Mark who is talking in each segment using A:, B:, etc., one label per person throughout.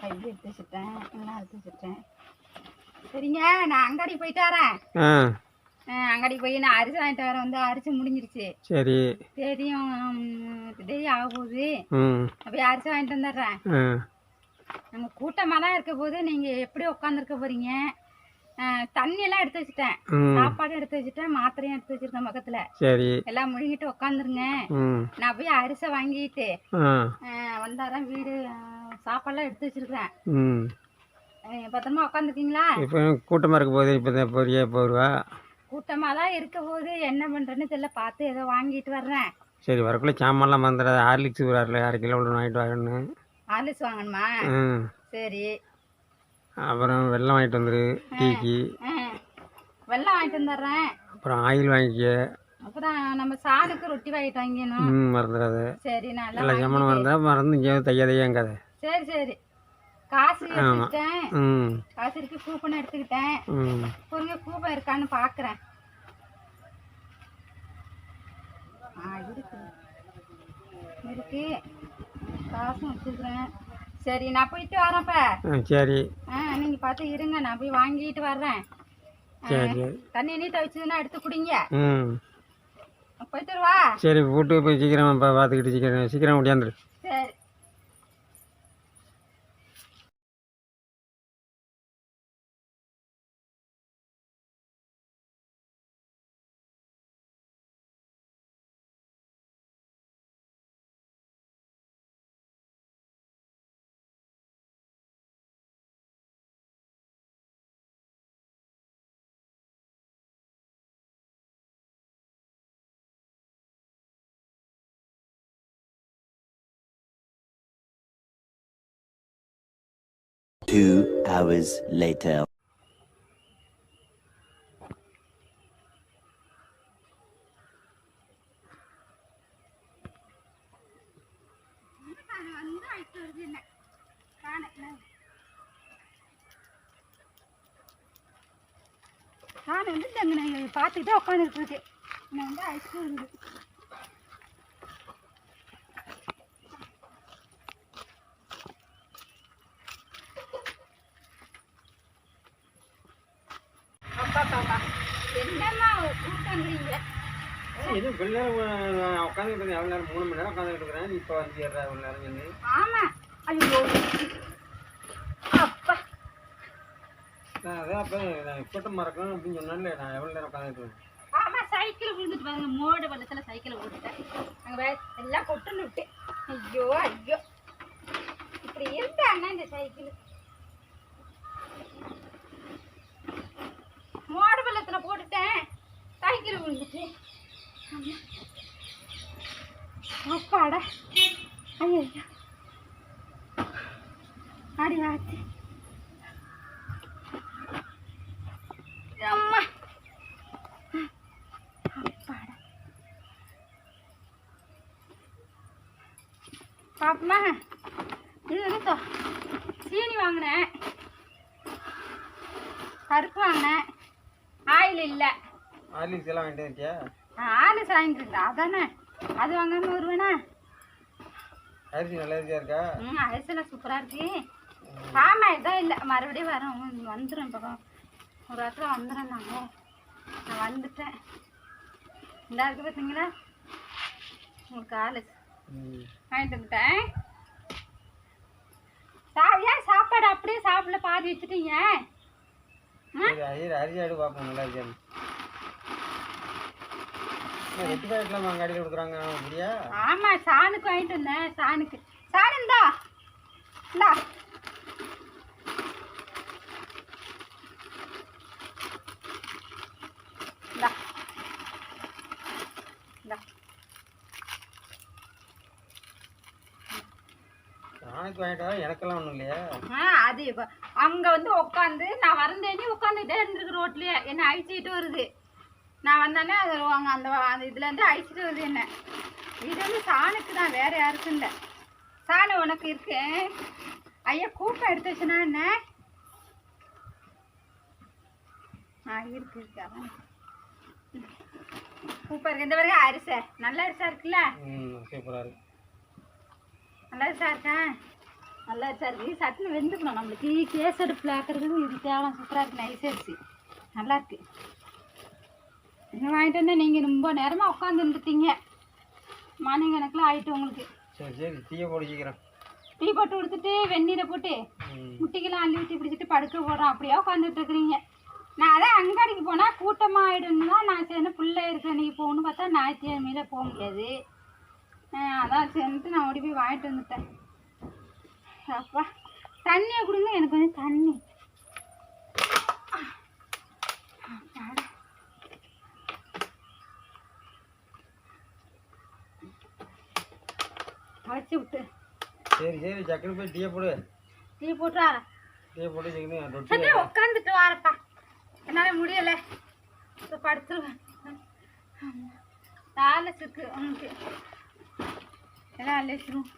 A: கையை எடுத்து வச்சுட்டேன், எல்லாம் எடுத்து வச்சுட்டேன். சரிங்க, நான் அங்காடி போயிட்டு வரேன். அங்காடி போய் நான் அரிசி வாங்கிட்டு வரேன். வந்து அரிசி முடிஞ்சிருச்சு. சரி, தெரியும், டெய்லி ஆக போகுது. அப்படியே அரிசி வாங்கிட்டு வந்துடுறேன். நம்ம கூட்டமாலாம் இருக்க போது நீங்க எப்படி உட்காந்துருக்க போறீங்க? தண்ணி எல்லாம் எடுத்து வச்சுட்டேன், சாப்பாடு எடுத்து வச்சுட்டேன், மாத்திரையும் எடுத்து வச்சிருக்கேன் பக்கத்துல. சரி, எல்லாம் முழுங்கிட்டு உட்காந்துருங்க. நான் போய் அரிசி வாங்கிட்டு வந்தாரன். வீடு சாப்பாடுலாம் எடுத்து வச்சிருக்கேன். பத்திரமா உட்காந்துருக்கீங்களா? இப்போ கூட்டமா இருக்க போது இப்போ பொரியா போடுவா. கூட்டமா தான் இருக்க போது என்ன பண்றேன்னு தெரியல. பார்த்து ஏதோ வாங்கிட்டு வர்றேன். சரி, வரக்குள்ள சாமான்லாம் வந்துடாது. ஹார்லிக்ஸ் ஒரு அரை கிலோ வாங்கிட்டு வரணும். ஹார்லிக்ஸ் வாங்கணுமா? சரி, அப்புறம் வெல்லம் வாங்கிட்டு வந்துரு டீக்கு. வெல்லம் வாங்கிட்டு வந்துடுறேன். அப்புறம் ஆயில் வாங்கிக்க. அப்புறம் நம்ம சாணுக்கு ரொட்டி வாங்கிட்டு வாங்கிக்கணும். மறந்துடாத. சரி, நல்லா ஜாமான் மறந்தா மறந்து இங்கே தையாதையாங்காத. சரி சரி, காசு எடுத்துக்கிட்டேன். காசு இருக்கு, கூப்பன் எடுத்துக்கிட்டேன். பொறுங்க, கூப்பன் இருக்கான்னு பார்க்குறேன். இருக்கு இருக்கு, காசும் வச்சுக்கிறேன். சரி, நான் போயிட்டு வரேன்ப்ப. சரி, நீங்கள் பார்த்து இருங்க, நான் போய் வாங்கிட்டு வர்றேன். சரி, தண்ணி நீட்ட வச்சுதுன்னா எடுத்து குடிங்க. போயிட்டு வா. சரி, போட்டு போய் சீக்கிரம் பார்த்துக்கிட்டு சீக்கிரம் முடியாந்துரு. சரி.
B: Two hours later.
A: நான் வந்து நாங்கள் பார்த்துக்கிட்டே உட்காந்துட்டு இருக்கேன். நான் வந்து ஐஸ்கிரீம் வருது. அப்பா என்னம்மா உட்காந்துறீங்க? எதுவும் கொஞ்ச நேரம் உட்காந்துட்டு இருந்தேன். எவ்வளோ நேரம்? 3 மணி நேரம் உட்காந்துட்டு இருக்கிறேன். இப்போ வந்து எவ்வளோ நேரம் வந்து? ஆமாம். ஐயோ அப்பா, நான் அதான் அப்போ கூட்டம் மறக்கணும் அப்படின்னு சொன்னாலே நான் எவ்வளோ நேரம் உட்காந்துட்டு. ஆமாம், சைக்கிள் விழுந்துட்டு பாருங்க. மோடு வெள்ளத்தில் சைக்கிளை ஓட்டுட்டேன். அங்கே எல்லாம் கொட்டுன்னு விட்டேன். ஐயோ ஐயோ, இப்படி இருந்தாங்க இந்த சைக்கிள். மோடு வெள்ளத்தில் போட்டுட்டேன், சைக்கிள் விழுந்துட்டு. அப்பாடா, ஐயோ அடி ஆச்சு. அம்மா அப்பாடா. பாப்பமா, இது வந்து சீனி வாங்கினேன், பருப்பு வாங்கினேன், ஆயில் இல்லை. ஆர்லிக்ஸ் எல்லாம் வாங்கிட்டு இருக்கியா? ஆர்லிக்ஸ் வாங்கிட்டு இருக்கா? அதானே, அது வாங்காமல் வருவேண்ணா. அரிசி நல்லா இருக்கா? அரிசிலாம் சூப்பராக இருக்கு. ஆமாம், இதான் இல்லை, மறுபடியும் வரோம், வந்துடும். இப்போ ஒரு இடத்துல வந்துடுறேன். நான் வந்துட்டேன். இந்த இருக்கு பார்த்தீங்களா, உங்களுக்கு ஆர்லிக்ஸ் வாங்கிட்டு வந்துட்டேன். ஏன் சாப்பாடு அப்படியே சாப்பிடல, பாதி வச்சுட்டீங்க? அரிசி ஆடு பார்ப்போம், நல்லா இருக்கு. ரெட்டி பாக்கெட்லாம் அங்காடியில் கொடுக்குறாங்க அப்படியா? ஆமாம், சாணுக்கு வாங்கிட்டு வந்தேன். சாணுக்கு சாணு இந்தா இந்தா. இந்தா இந்தா சாணுக்கு வாங்கிட்டு வர. எனக்கெல்லாம் ஒன்றும் இல்லையா? அது அங்கே வந்து உட்காந்து நான் வரந்தேனே உட்காந்துட்டே இருந்துருக்கு ரோட்லேயே. என்ன அழிச்சிக்கிட்டு வருது. நான் வந்தோடனே அது அந்த இதுலேருந்து அழிச்சிட்டு வருது என்ன. இது வந்து சாணுக்கு தான், வேறு யாருக்கும் இல்லை. சாணு உனக்கு இருக்கு. ஐயா கூப்பை எடுத்து வச்சுனா என்ன? இருக்கு இருக்கு, அதான் கூப்பை இருக்கு. இந்த வரைக்கும் அரிசை நல்ல அரிசா இருக்குல்ல? சூப்பராக இருக்கு, நல்ல அரிசா இருக்கேன். நல்லா இருக்கு சட்டுன்னு வெந்துக்கணும். நம்மளுக்கு கேஸ் அடுப்பில் ஆக்கிறதுக்கு இது தேவை. சூப்பராக இருக்கு. நைஸ் ஆயிடுச்சு. நல்லா இருக்கு. வாங்கிட்டு வந்தால் நீங்கள் ரொம்ப நேரமாக உட்காந்துருந்துட்டீங்க. மணி கணக்கில் ஆகிட்டு உங்களுக்கு.
C: சரி சரி டீயை போட்டுக்கிறேன்.
A: டீ போட்டு கொடுத்துட்டு வெந்நீரை போட்டு முட்டிக்கெல்லாம் அள்ளி ஊற்றி பிடிச்சிட்டு படுக்க போடுறோம். அப்படியே உட்காந்துட்டு இருக்கிறீங்க. நான் அதான் அங்காடிக்கு போனால் கூட்டமாக ஆகிடுன்னு தான் நான் சேர்ந்து பிள்ளை இருக்கிற நீங்கள் போகணுன்னு பார்த்தா ஞாயிற்றுக்கிழமையில போக முடியாது. அதான் சேர்ந்துட்டு நான் ஓடி போய் வாங்கிட்டு வந்துட்டேன். அப்பா தண்ணியை கொடுங்க, எனக்கு கொஞ்சம் தண்ணி. வச்சு விட்டு
C: சரி சரி சக்கரை போய் டீயை போடு.
A: டீ போட்டுறா.
C: டீயை போட்டு
A: சரி உட்காந்துட்டு வரப்பா. என்னால் முடியலை. இப்போ படுத்துருவேன். ஆலசுக்கு உனக்கு எல்லாம் அழைச்சிரும்.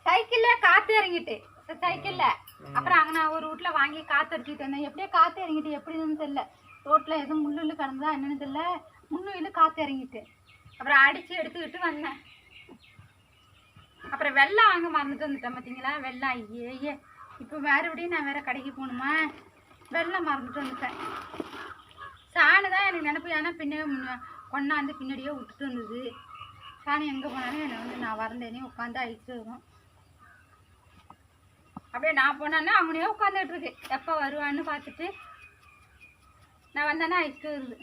A: சைக்கிளில் காற்று இறங்கிட்டு சைக்கிளில் அப்புறம் அங்கே நான் ஒரு வீட்டில் வாங்கி காற்று அடிச்சுட்டு வந்தேன். எப்படியே காற்று இறங்கிட்டு எப்படின்னு தெரியல. ரோட்டில் எதுவும் முள்ளு கடந்ததா என்னன்னு தெரியல. முள்ளுயில் காற்று இறங்கிட்டு அப்புறம் அடித்து எடுத்துக்கிட்டு வந்தேன். அப்புறம் வெள்ளம் வாங்க மறந்துட்டு வந்துட்டேன். பார்த்தீங்களா வெள்ளம். ஐயே இப்போ மறுபடியும் நான் வேறு கடைக்கு போகணுமா? வெள்ளம் மறந்துட்டு வந்துட்டேன். சாணி தான் எனக்கு நினப்பு. ஏன்னா கொண்டாந்து பின்னாடியே விட்டுட்டு வந்தது. சாணி எங்கே போனாலும் என்னை வந்து நான் வரந்தேனே உட்காந்து அழிச்சிட்டு வரும். அப்படியே நான் போனேன்னா அவனையே உட்காந்துட்டு இருக்கு. எப்போ வருவான்னு பார்த்துட்டு நான் வந்தேன்னா அழிச்சிட்டு வருது.